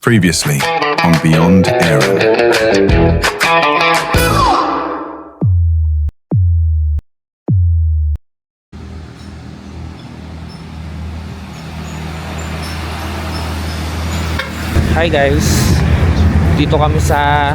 Previously on Beyond Aaron. Hi guys, dito kami sa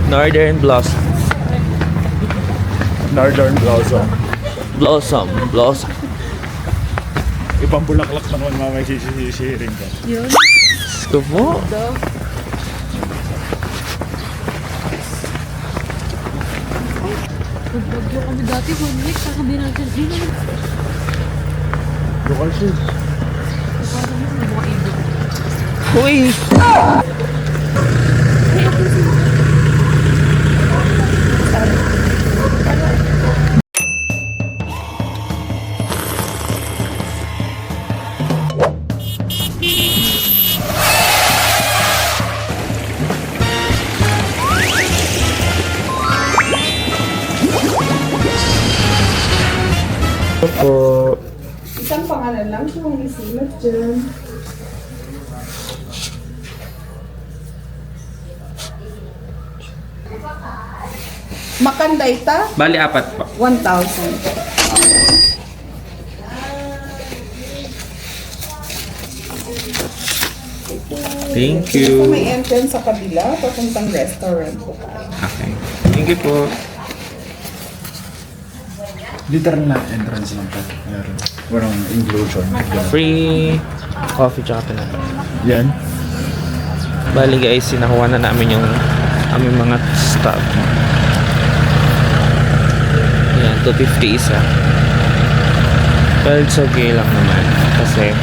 Northern Blossom. Northern Blossom. Blossom. Ibang bulaklak naman mamay sisisiring ka. Gusto po. Nagbagyo kami dati, 1 week, kakabi natin. Di naman. Local shoes. Parang may mga ibig. Uy! Opo. Isang pangalan lang kung isilat dyan. Makanday ta, Bali, apat po. 1,000. Thank Ito you. may entrance sa kabila, papuntang restaurant po tayo. Okay. Thank you po. Literal na entrance lang po. Meron. Walang inclusion. Free coffee tsaka pinata. Yan. Bali guys, sinakuha na namin yung aming mga stock. Ayan, 250 isa. Well, it's okay lang naman. Kasi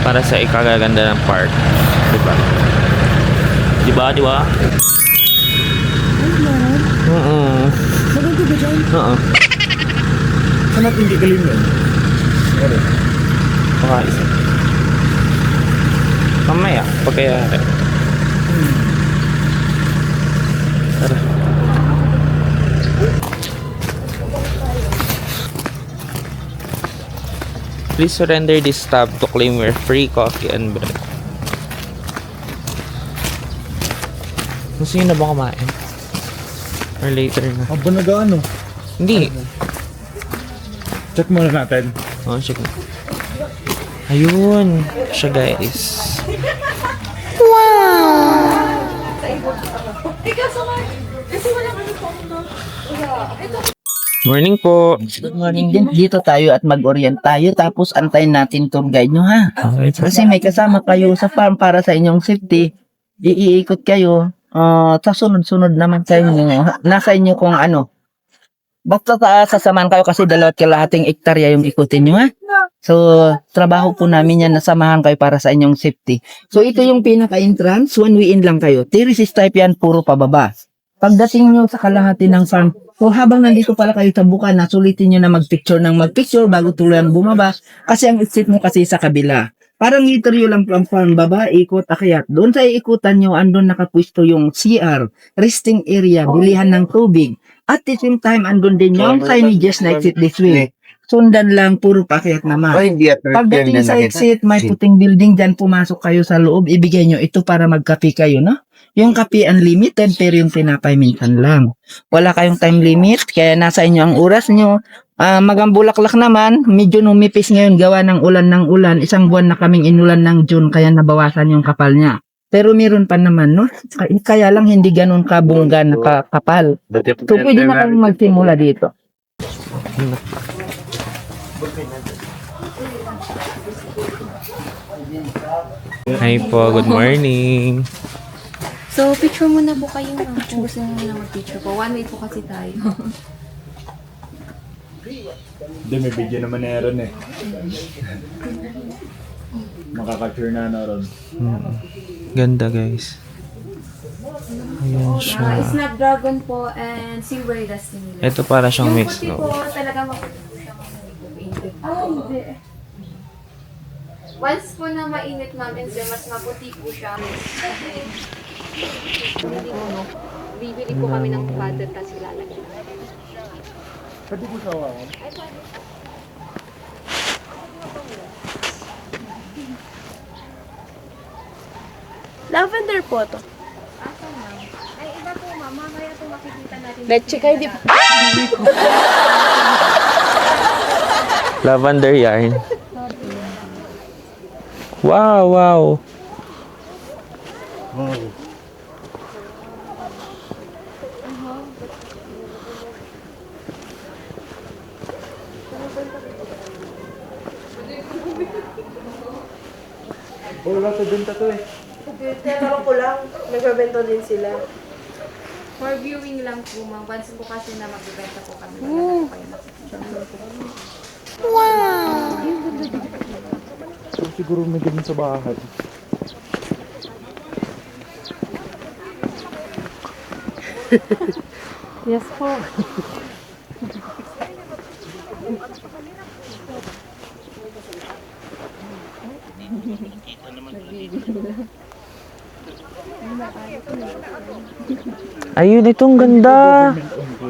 para sa ikagaganda ng park. Diba? Diba? Oo. Maganda ba dyan? Oo. Saan natin hindi kalim yun? Meron. Baka isa. Mamaya, pagkayari. Tara. Please surrender this tab to claim your free coffee and bread. Gusto nyo na ba kumain? Or later na? Aba nag-ano? Hindi. Check muna natin. Oh, check na. Ayun. Siya guys. Morning po. Good morning din. Dito tayo at mag-orient tayo tapos antayin natin tour guide nyo ha. Okay po. Kasi may kasama kayo sa farm para sa inyong safety. Iikot kayo. Sa sunod-sunod naman sa inyo. Nasa inyo kung ano. Basta sasamahan kayo kasi 2.5 hektarya yung ikutin nyo ha. So, trabaho po namin yan, nasamahan kayo para sa inyong safety. So, ito yung pinaka-entrance. One way in lang kayo. Terraces type yan, puro pababa. Pagdating nyo sa kalahati ng farm, so habang nandito pala kayo sa bukana, sulitin nyo na mag-picture bago tuluyan bumaba. Kasi ang exit mo kasi sa kabila. Parang interview lang from farm, baba, ikot, akyat. Doon sa iikutan nyo, andun nakapwisto yung CR, resting area, bilihan ng tubig. At the same time, andun din yung signages na exit this way. Sundan lang, puro pakyat naman. Pagdating sa exit, may puting building dyan, pumasok kayo sa loob, ibigay nyo ito para magkape kayo, no? Yung kape unlimited, pero yung tinapay minsan lang. Wala kayong time limit, kaya nasa inyo ang oras nyo. Magang Bulaklak naman, medyo numipis ngayon gawa ng ulan. Isang buwan na kaming inulan ng June, kaya nabawasan yung kapal niya. Pero meron pa naman, no? Kaya lang hindi ganun kabungga na kapal. So, pwede na kayong magsimula dito. Hi po, good morning. So, picture muna po kayo ma'am. Kung gusto nyo na mag-picture po. 1 way po kasi tayo. Hindi, may video naman na Aaron eh. Makaka-capture na Aaron. Ganda guys. Ayan siya. Snapdragon po and Silver Destiny. Ito para siyang Yung mix, puti no? po, talaga maputi po siya kung painted. Hindi. Once po na mainit ma'am, and then mas maputi po siya. Bibili po kami ng powder tapos ilalagay. Pwede po sa hawakan? Lavender po to. Ay, iba po, ma'am. Mamaya po makikita natin. Leche kayo, di Lavender yarn. Wow, wow. Wala sa benta to eh. Tinanong ko lang, nagbebento din sila. For viewing lang po, ma'am. Once po kasi na magbibenta po kami. Wala na po kayo makikita. So, siguro may ganun sa bahay. Yes po. Ayun, itong ganda.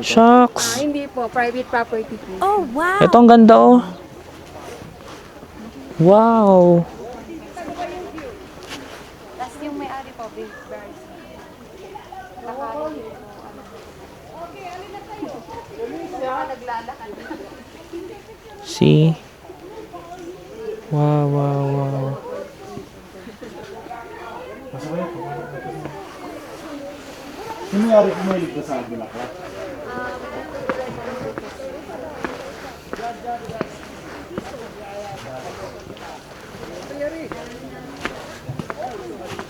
Shucks. Hindi po. Private property po. Ito ang ganda, oh. Wow. Tapos yung may-ari po, big bears. Naglalakad. See? Wow, wow, wow. Ano nangyari kung may ligtas sa bulaklak?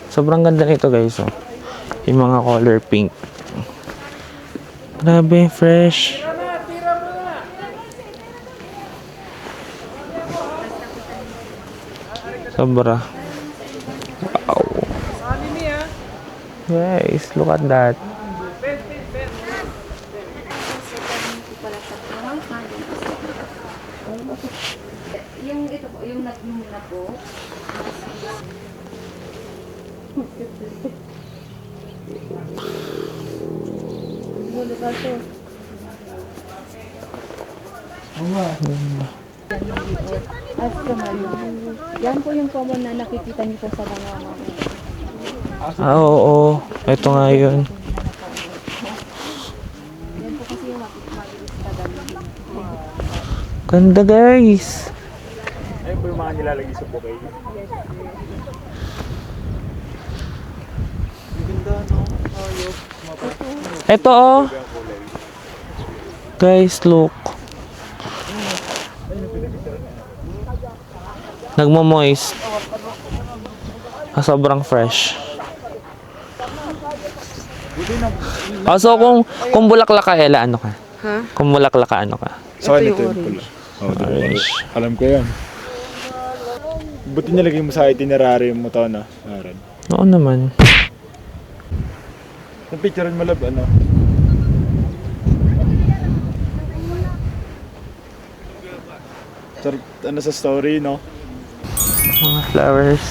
Sobrang ganda nito, guys, oh. Yung mga color pink. Grabe, fresh. Sobra. Wow. Guys, look at that. Yung ito po, yung nagmumula po. Yan po yung common na nakikita niyo po sa mga Ah, oo. Ito nga yun. Ganda, guys. Ayun po yung mga nilalagay sa bouquet. Ito, oh. Guys, look. Nagmo-moist. Sobrang fresh. So kung bulaklak ka, Ella, ano ka? Ha? Kung bulaklak ka, ano ka? So, ito yung pula. Oh, Orange. Alam ko yan. Buti nilagay mo sa itinerary mo to, no? Aaron. Oo naman. Yung picturean mo, lab, ano? Ano sa story, no? Mga flowers.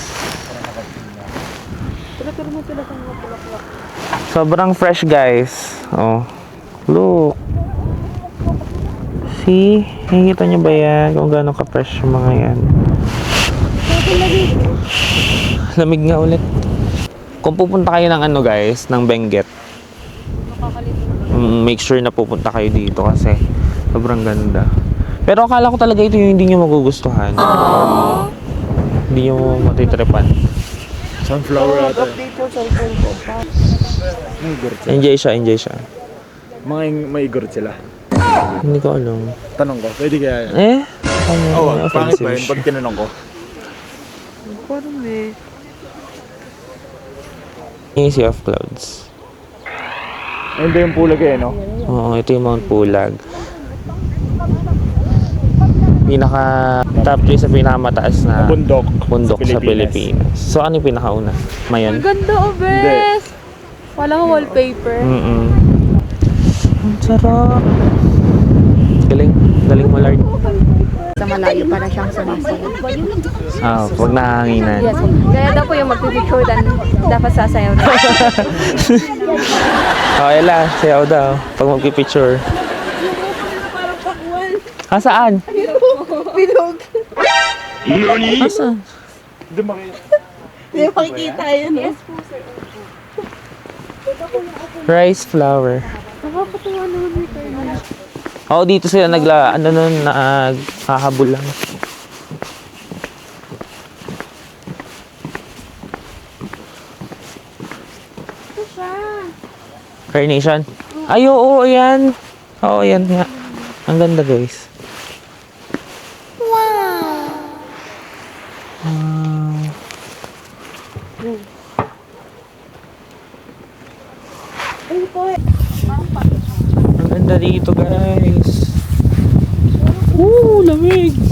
Sobrang fresh, guys. Oh. Look. See? Nakikita nyo ba yan? Kung gaano ka-fresh yung mga yan. Lamig nga ulit. Kung pupunta kayo ng ano, guys, ng Benguet, make sure na pupunta kayo dito kasi sobrang ganda. Pero akala ko talaga ito yung hindi nyo magugustuhan. Hindi nyo matitripan. Sunflower ata. update yung cellphone ko. May igorot sila. Enjoy siya, enjoy siya. May igorot sila. Hindi ko alam. Tanong ko, pwede kaya yan? Eh? Ano, Oo, may pangit ba yun offensive. pag tinanong ko? Parang eh. Yung Sea of Clouds. Ayun ba yung pulag eh, no? Oo, ito yung Mount Pulag. Pinaka top 3 sa pinakamataas na Bundok sa Pilipinas. So ano yung pinakauna? Mayon? Ganda o bes! Wala ko wallpaper. Ang sarap. Galing. Galing mo, Lord. Sa malayo para siyang sumasayaw. Ah, pag nahanginan. Yes. Kaya daw po yung magpipicture dan dapat sasayaw na. Oh, Ella, sayaw daw. Pag magpipicture. Ah, saan? Bilog. Ah, saan? Hindi makita. Hindi makikita yun. Yes po, sir. Rice flour. Nakakatuwa naman may kayo. Oo, dito sila naghahabol lang. Ito siya. Carnation? Ay, oo, ayan. Oo, ayan nga. Ang ganda, guys. Wow! Ang ganda dito, guys. Lamig!